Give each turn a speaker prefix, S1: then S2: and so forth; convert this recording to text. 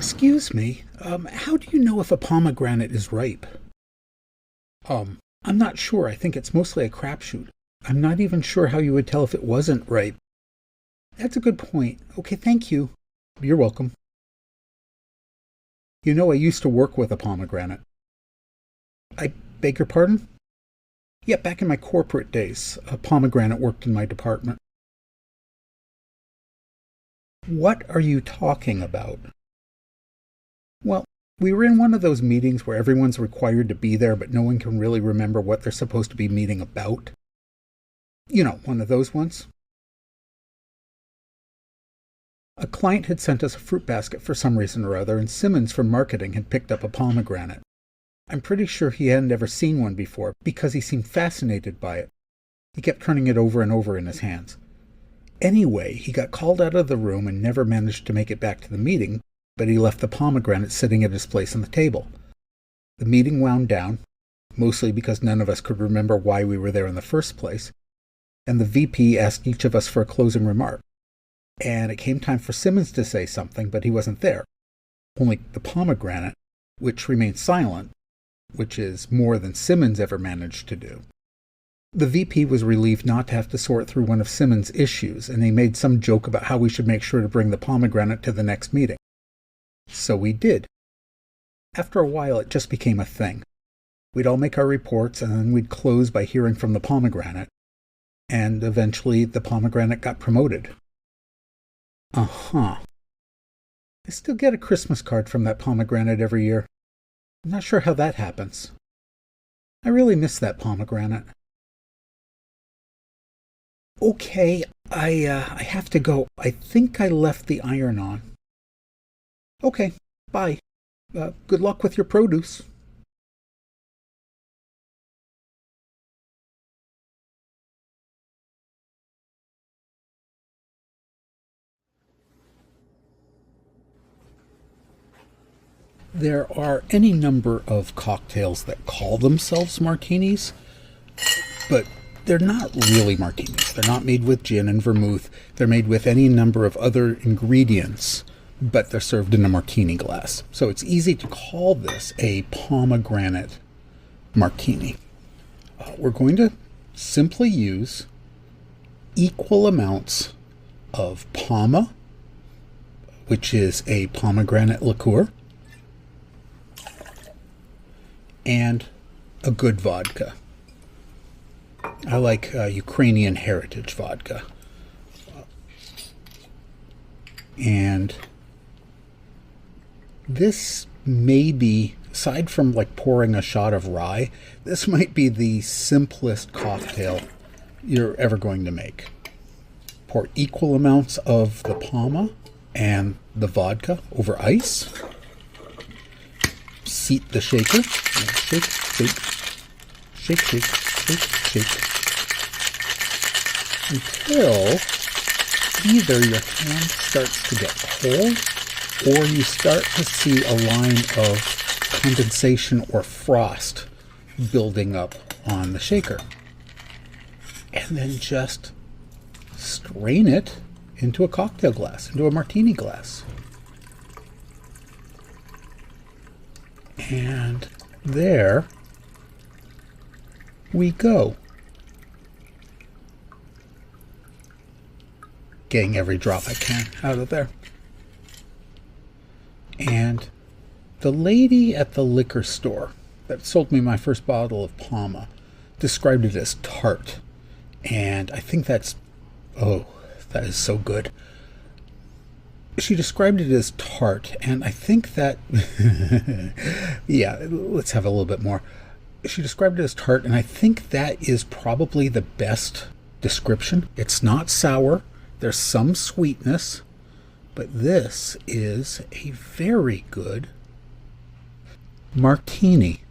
S1: Excuse me, how do you know if a pomegranate is ripe? I'm not sure. I think it's mostly a crapshoot. I'm not even sure how you would tell if it wasn't ripe. That's a good point. Okay, thank you. You're welcome. You know, I used to work with a pomegranate. I beg your pardon? Yeah, back in my corporate days, a pomegranate worked in my department. What are you talking about? Well, we were in one of those meetings where everyone's required to be there, but no one can really remember what they're supposed to be meeting about. You know, one of those ones. A client had sent us a fruit basket for some reason or other, and Simmons from marketing had picked up a pomegranate. I'm pretty sure he hadn't ever seen one before, because he seemed fascinated by it. He kept turning it over and over in his hands. Anyway, he got called out of the room and never managed to make it back to the meeting, but he left the pomegranate sitting at his place on the table. The meeting wound down, mostly because none of us could remember why we were there in the first place, and the VP asked each of us for a closing remark. And it came time for Simmons to say something, but he wasn't there. Only the pomegranate, which remained silent, which is more than Simmons ever managed to do. The VP was relieved not to have to sort through one of Simmons' issues, and he made some joke about how we should make sure to bring the pomegranate to the next meeting. So we did. After a while, it just became a thing. We'd all make our reports, and then we'd close by hearing from the pomegranate. And eventually, the pomegranate got promoted. Uh-huh. I still get a Christmas card from that pomegranate every year. I'm not sure how that happens. I really miss that pomegranate. Okay, I have to go. I think I left the iron on. Okay, bye. Good luck with your produce. There are any number of cocktails that call themselves martinis, but they're not really martinis. They're not made with gin and vermouth. They're made with any number of other ingredients, but they're served in a martini glass. So it's easy to call this a pomegranate martini. We're going to simply use equal amounts of Poma, which is a pomegranate liqueur, and a good vodka. I like Ukrainian heritage vodka. And this may be, aside from like pouring a shot of rye, this might be the simplest cocktail you're ever going to make. Pour equal amounts of the Poma and the vodka over ice. Seat the shaker. Shake, shake, shake, shake, shake, shake. Until either your hand starts to get cold or you start to see a line of condensation or frost building up on the shaker. And then just strain it into a cocktail glass, into a martini glass. And there we go. Getting every drop I can out of there. And the lady at the liquor store that sold me my first bottle of Poma described it as tart. And I think that's, oh, that is so good. She described it as tart, and I think that, yeah, let's have a little bit more. She described it as tart, and I think that is probably the best description. It's not sour. There's some sweetness, but this is a very good martini.